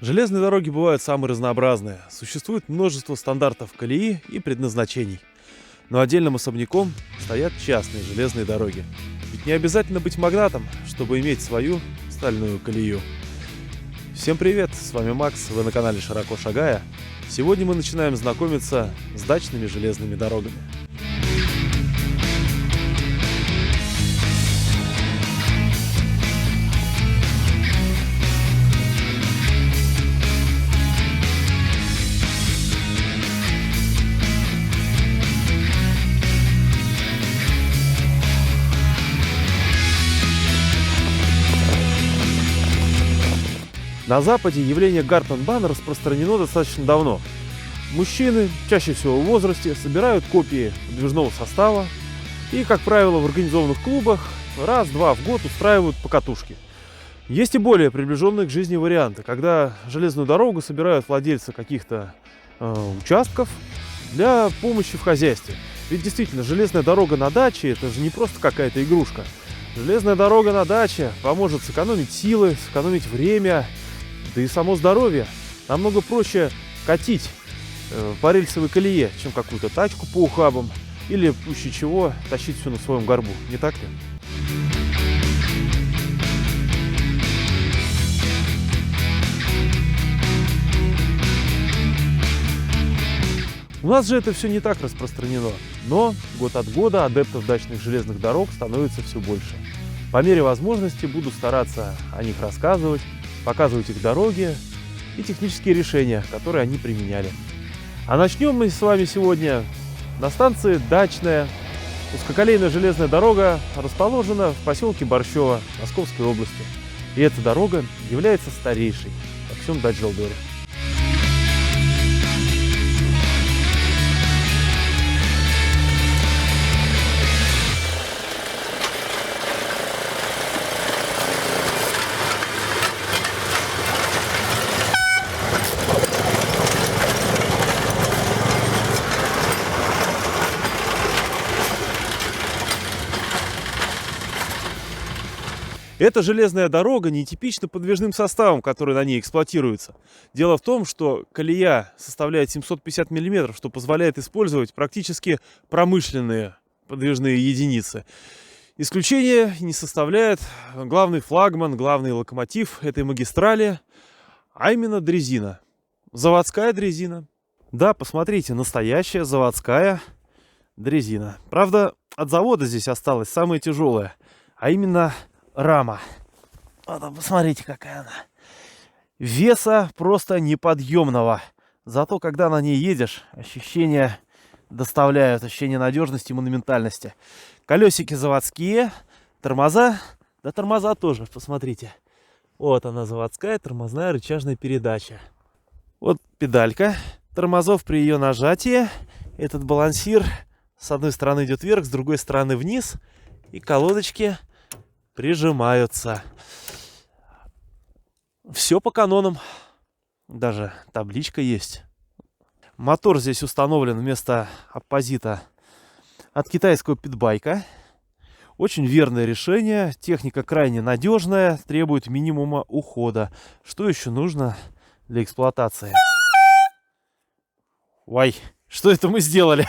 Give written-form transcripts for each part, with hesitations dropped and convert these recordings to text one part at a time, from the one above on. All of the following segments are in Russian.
Железные дороги бывают самые разнообразные. Существует множество стандартов колеи и предназначений. Но отдельным особняком стоят частные железные дороги. Ведь не обязательно быть магнатом, чтобы иметь свою стальную колею. Всем привет, с вами Макс, вы на канале Широко Шагая. Сегодня мы начинаем знакомиться с дачными железными дорогами. На Западе явление Гарtenbahn распространено достаточно давно. Мужчины, чаще всего в возрасте, собирают копии подвижного состава и, как правило, в организованных клубах раз-два в год устраивают покатушки. Есть и более приближенные к жизни варианты, когда железную дорогу собирают владельцы каких-то участков для помощи в хозяйстве. Ведь действительно, железная дорога на даче – это же не просто какая-то игрушка. Железная дорога на даче поможет сэкономить силы, сэкономить время, да и само здоровье. Намного проще катить по рельсовой колее, чем какую-то тачку по ухабам или, пуще чего, тащить все на своем горбу. Не так ли? У нас же это все не так распространено, но год от года адептов дачных железных дорог становится все больше. По мере возможности буду стараться о них рассказывать, показывать их дороги и технические решения, которые они применяли. А начнем мы с вами сегодня на станции Дачная. Узкоколейная железная дорога расположена в поселке Борщево Московской области. И эта дорога является старейшей во всем Дачжелдоре. Эта железная дорога нетипична подвижным составом, который на ней эксплуатируется. Дело в том, что колея составляет 750 мм, что позволяет использовать практически промышленные подвижные единицы. Исключение не составляет главный флагман, главный локомотив этой магистрали, а именно дрезина. Заводская дрезина. Да, посмотрите, настоящая заводская дрезина. Правда, от завода здесь осталось самое тяжелое, а именно рама. Вот, посмотрите, какая она. Веса просто неподъемного. Зато, когда на ней едешь, ощущения доставляют, ощущение надежности и монументальности. Колесики заводские, тормоза, да тормоза тоже, посмотрите. Вот она, заводская тормозная рычажная передача. Вот педалька тормозов при ее нажатии. Этот балансир с одной стороны идет вверх, с другой стороны вниз. И колодочки прижимаются. Все по канонам. Даже табличка есть. Мотор здесь установлен вместо оппозита от китайского питбайка. Очень верное решение. Техника крайне надежная, требует минимума ухода. Что еще нужно для эксплуатации? Ой, что это мы сделали?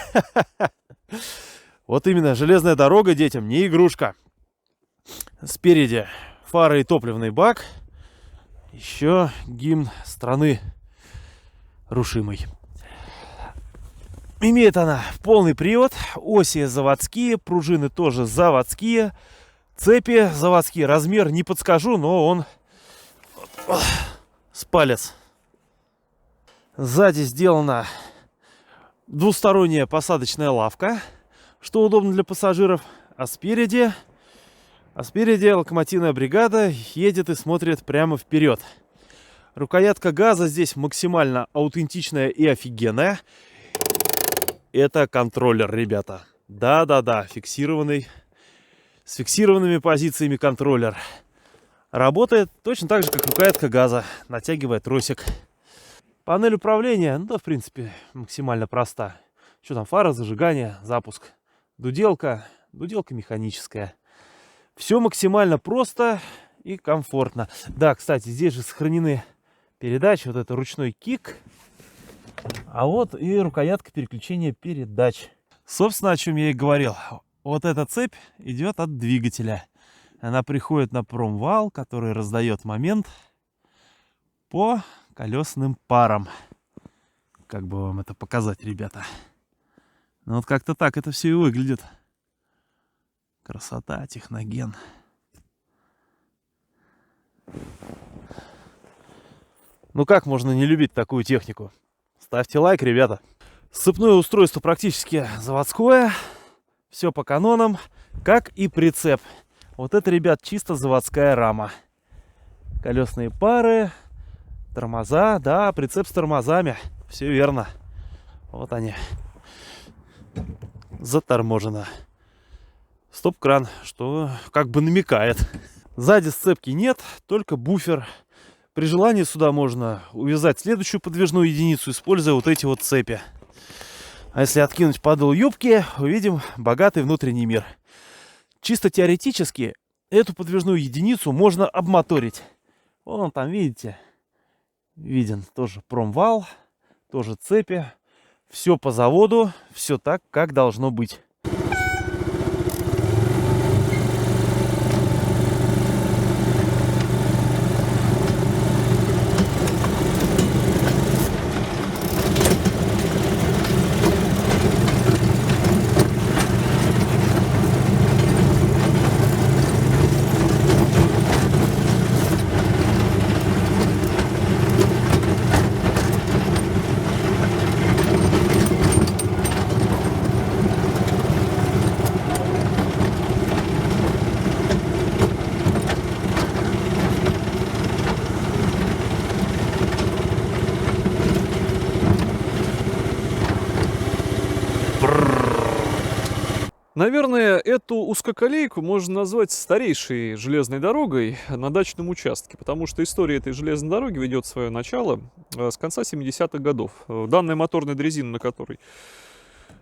Вот именно, железная дорога детям не игрушка. Спереди фары и топливный бак. Еще гимн страны рушимой. Имеет она полный привод. Оси заводские, пружины тоже заводские. Цепи заводские. Размер не подскажу, но он с палец. Сзади сделана двусторонняя посадочная лавка, что удобно для пассажиров. А спереди локомотивная бригада едет и смотрит прямо вперед. Рукоятка газа здесь максимально аутентичная и офигенная. Это контроллер, ребята. Да-да-да, фиксированный. С фиксированными позициями контроллер. Работает точно так же, как рукоятка газа. Натягивая тросик. Панель управления, ну да, в принципе, максимально проста. Что там, фара, зажигание, запуск. Дуделка механическая. Все максимально просто и комфортно. Да, кстати, здесь же сохранены передач, вот это ручной кик. А вот и рукоятка переключения передач. Собственно, о чем я и говорил. Вот эта цепь идет от двигателя. Она приходит на промвал, который раздает момент по колесным парам. Как бы вам это показать, ребята? Ну вот как-то так это все и выглядит. Красота, техноген. Ну как можно не любить такую технику? Ставьте лайк, ребята. Сцепное устройство практически заводское. Все по канонам, как и прицеп. Вот это, ребят, чисто заводская рама. Колесные пары, тормоза. Да, прицеп с тормозами. Все верно. Вот они. Заторможено. Стоп-кран, что как бы намекает. Сзади сцепки нет, только буфер. При желании сюда можно увязать следующую подвижную единицу, используя вот эти вот цепи. А если откинуть подол юбки, увидим богатый внутренний мир. Чисто теоретически эту подвижную единицу можно обмоторить. Вон там, видите, виден тоже промвал, тоже цепи. Все по заводу, все так, как должно быть. Наверное, эту узкоколейку можно назвать старейшей железной дорогой на дачном участке, потому что история этой железной дороги ведет свое начало с конца 70-х годов. Данная моторная дрезина, на которой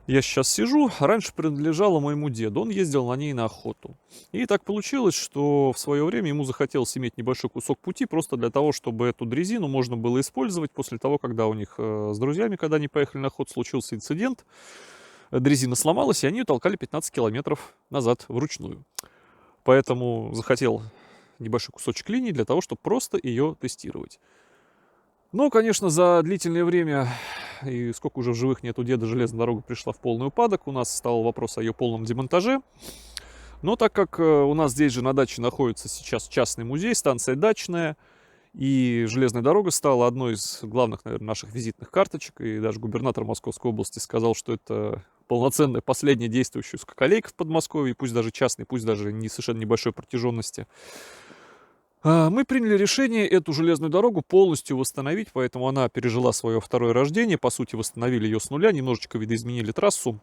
я сейчас сижу, раньше принадлежала моему деду. Он ездил на ней на охоту. И так получилось, что в свое время ему захотелось иметь небольшой кусок пути просто для того, чтобы эту дрезину можно было использовать после того, когда у них с друзьями, когда они поехали на охоту, случился инцидент. Дрезина сломалась, и они ее толкали 15 километров назад вручную. Поэтому захотел небольшой кусочек линии для того, чтобы просто ее тестировать. Но, конечно, за длительное время, и сколько уже в живых нет у деда, железная дорога пришла в полный упадок. У нас стал вопрос о ее полном демонтаже. Но так как у нас здесь же на даче находится сейчас частный музей, станция дачная, и железная дорога стала одной из главных, наверное, наших визитных карточек. И даже губернатор Московской области сказал, что это полноценная последняя действующая узкоколейка в Подмосковье, пусть даже частный, пусть даже не совершенно небольшой протяженности. Мы приняли решение эту железную дорогу полностью восстановить, поэтому она пережила свое второе рождение. По сути, восстановили ее с нуля, немножечко видоизменили трассу.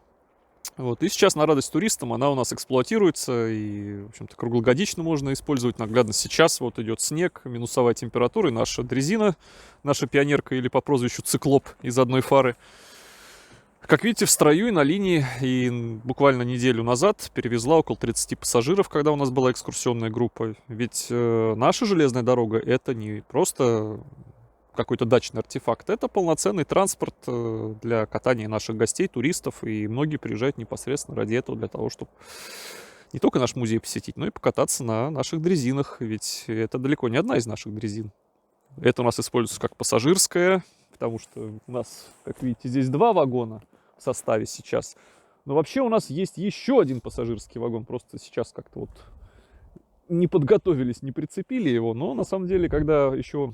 Вот. И сейчас на радость туристам она у нас эксплуатируется, и, в общем-то, круглогодично можно использовать. Наглядно сейчас вот идет снег, минусовая температура, и наша дрезина, наша пионерка или по прозвищу Циклоп из одной фары, как видите, в строю и на линии. И буквально неделю назад перевезла около 30 пассажиров, когда у нас была экскурсионная группа. Ведь наша железная дорога — это не просто какой-то дачный артефакт. Это полноценный транспорт для катания наших гостей, туристов. И многие приезжают непосредственно ради этого, для того, чтобы не только наш музей посетить, но и покататься на наших дрезинах. Ведь это далеко не одна из наших дрезин. Это у нас используется как пассажирская, потому что у нас, как видите, здесь 2 вагона в составе сейчас. Но вообще у нас есть еще один пассажирский вагон. Просто сейчас как-то вот не подготовились, не прицепили его. Но на самом деле, когда еще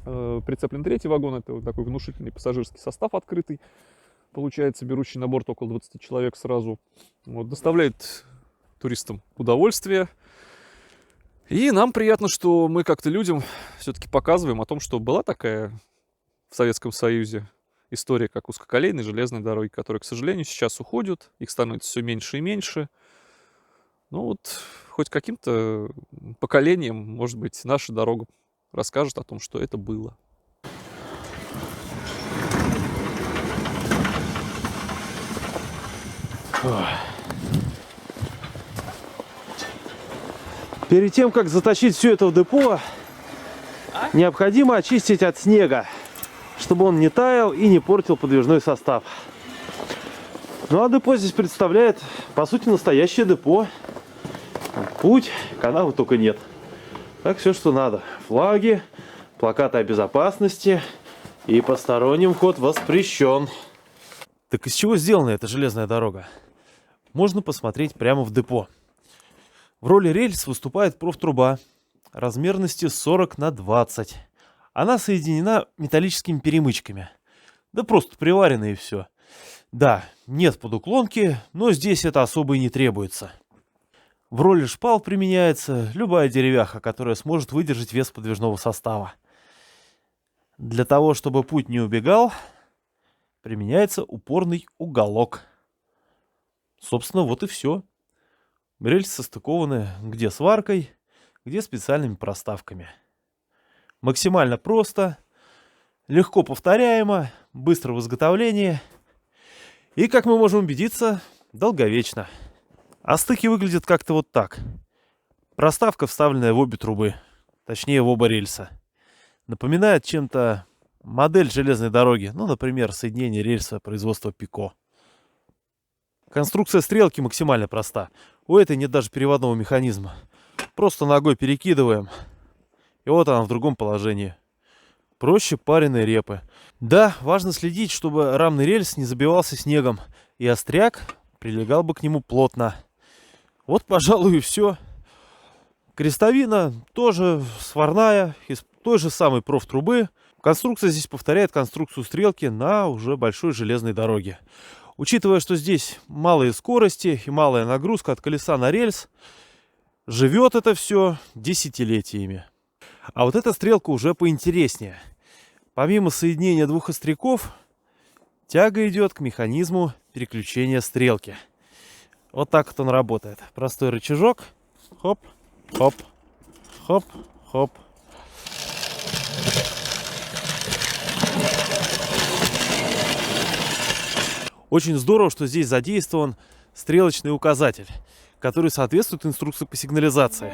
прицеплен 3-й вагон, это вот такой внушительный пассажирский состав открытый, получается, берущий на борт около 20 человек сразу. Вот, доставляет туристам удовольствие. И нам приятно, что мы как-то людям все-таки показываем о том, что была такая в Советском Союзе история, как узкоколейной железной дороги, которые, к сожалению, сейчас уходят, их становится все меньше и меньше. Ну вот, хоть каким-то поколением, может быть, наша дорога расскажет о том, что это было. Перед тем, как затащить все это в депо, Необходимо очистить от снега, чтобы он не таял и не портил подвижной состав. Ну а депо здесь представляет, по сути, настоящее депо. Путь, канала только нет. Так, все, что надо. Флаги, плакаты о безопасности и посторонним вход воспрещен. Так из чего сделана эта железная дорога? Можно посмотреть прямо в депо. В роли рельс выступает профтруба размерностью 40 на 20. Она соединена металлическими перемычками. Да просто приварена и все. Да, нет подуклонки, но здесь это особо и не требуется. В роли шпал применяется любая деревяха, которая сможет выдержать вес подвижного состава. Для того, чтобы путь не убегал, применяется упорный уголок. Собственно, вот и все. Рельсы состыкованы где сваркой, где специальными проставками. Максимально просто, легко повторяемо, быстро в изготовлении и, как мы можем убедиться, долговечно. А стыки выглядят как-то вот так. Проставка, вставленная в обе трубы, точнее в оба рельса. Напоминает чем-то модель железной дороги, ну, например, соединение рельса производства Пико. Конструкция стрелки максимально проста. У этой нет даже переводного механизма. Просто ногой перекидываем, и вот она в другом положении. Проще пареной репы. Да, важно следить, чтобы рамный рельс не забивался снегом, и остряк прилегал бы к нему плотно. Вот, пожалуй, и все. Крестовина тоже сварная, из той же самой профтрубы. Конструкция здесь повторяет конструкцию стрелки на уже большой железной дороге. Учитывая, что здесь малые скорости и малая нагрузка от колеса на рельс, живет это все десятилетиями. А вот эта стрелка уже поинтереснее. Помимо соединения двух остряков, тяга идет к механизму переключения стрелки. Вот так вот он работает. Простой рычажок. Хоп, хоп, хоп, хоп. Очень здорово, что здесь задействован стрелочный указатель, который соответствует инструкции по сигнализации.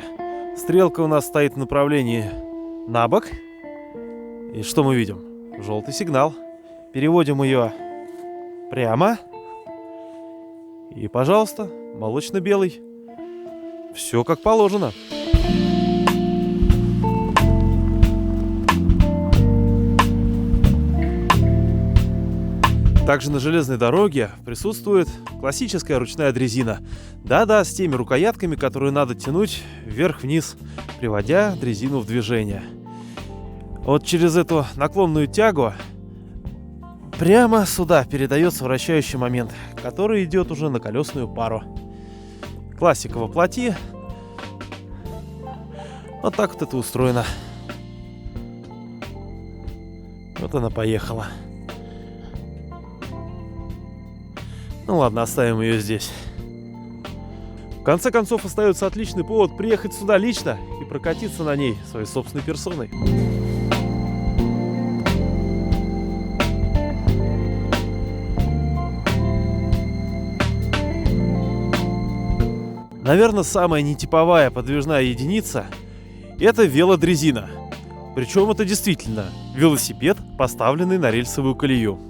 Стрелка у нас стоит в направлении на бок. И что мы видим? Желтый сигнал. Переводим ее прямо. И, пожалуйста, молочно-белый. Все как положено. Также на железной дороге присутствует классическая ручная дрезина. Да-да, с теми рукоятками, которые надо тянуть вверх-вниз, приводя дрезину в движение. Вот через эту наклонную тягу прямо сюда передается вращающий момент, который идет уже на колесную пару. Классика воплоти. Вот так вот это устроено. Вот она поехала. Ну ладно, оставим ее здесь. В конце концов, остается отличный повод приехать сюда лично и прокатиться на ней своей собственной персоной. Наверное, самая нетиповая подвижная единица – это велодрезина. Причем это действительно велосипед, поставленный на рельсовую колею.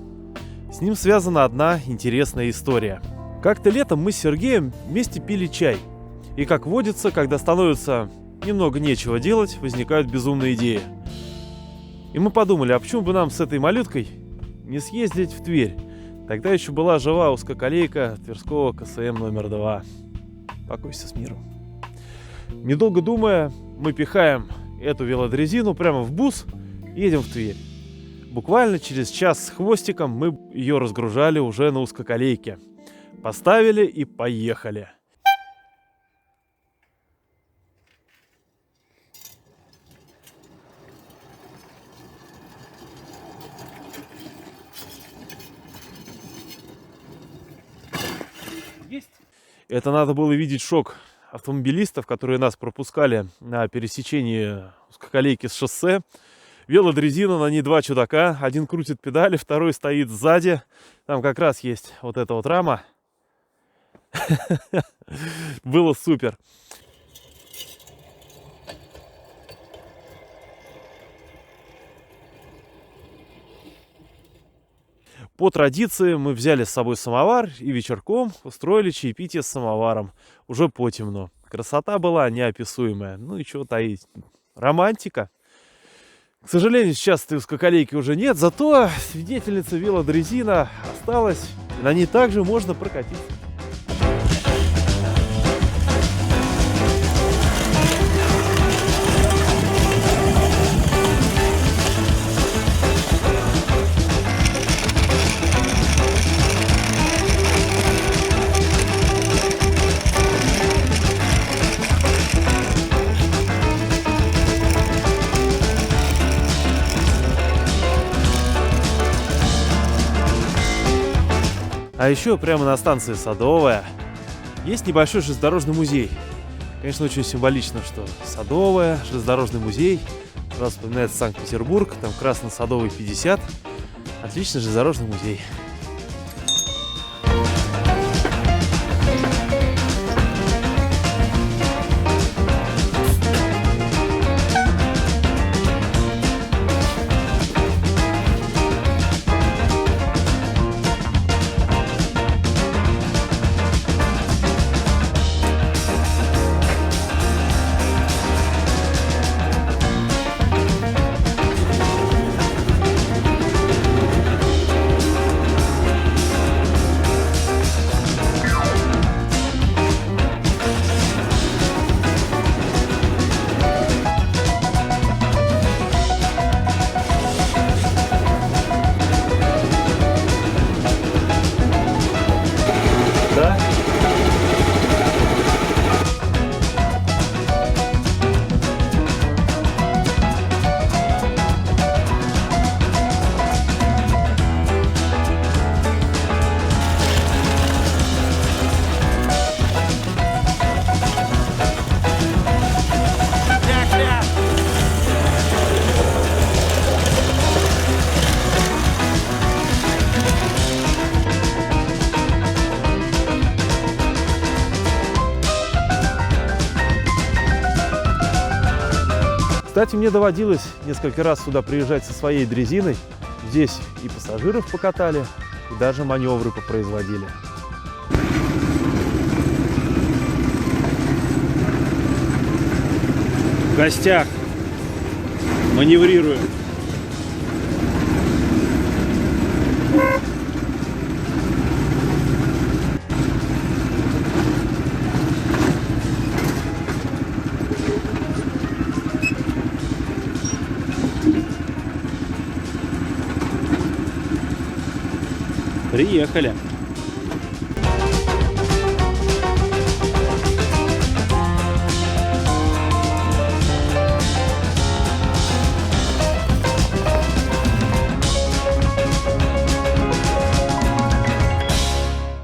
С ним связана одна интересная история. Как-то летом мы с Сергеем вместе пили чай. И, как водится, когда становится немного нечего делать, возникают безумные идеи. И мы подумали, а почему бы нам с этой малюткой не съездить в Тверь? Тогда еще была жива узкоколейка Тверского КСМ номер 2. Покойся с миром. Недолго думая, мы пихаем эту велодрезину прямо в бус и едем в Тверь. Буквально через час с хвостиком мы ее разгружали уже на узкоколейке. Поставили и поехали. Есть. Это надо было видеть шок автомобилистов, которые нас пропускали на пересечении узкоколейки с шоссе. Велодрезина, на ней два чудака. Один крутит педали, второй стоит сзади. Там как раз есть вот эта вот рама. Было супер. По традиции мы взяли с собой самовар и вечерком устроили чаепитие с самоваром. Уже потемно. Красота была неописуемая. Ну и чего таить. Романтика. К сожалению, сейчас этой узкоколейки уже нет, зато свидетельница велодрезина осталась. И на ней также можно прокатиться. А еще прямо на станции Садовая есть небольшой железнодорожный музей. Конечно, очень символично, что Садовая, железнодорожный музей. Сразу вспоминается Санкт-Петербург, там Красно-Садовый 50. Отличный железнодорожный музей. Да? Кстати, мне доводилось несколько раз сюда приезжать со своей дрезиной. Здесь и пассажиров покатали, и даже маневры попроизводили. В гостях маневрируем. Приехали.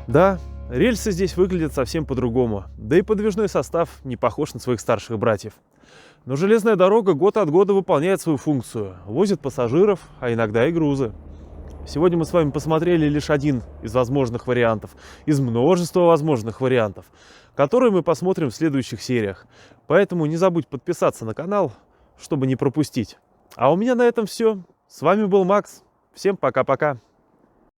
Да, рельсы здесь выглядят совсем по-другому. Да и подвижной состав не похож на своих старших братьев. Но железная дорога год от года выполняет свою функцию. Возит пассажиров, а иногда и грузы. Сегодня мы с вами посмотрели лишь один из возможных вариантов, из множества возможных вариантов, которые мы посмотрим в следующих сериях. Поэтому не забудь подписаться на канал, чтобы не пропустить. А у меня на этом все. С вами был Макс. Всем пока-пока.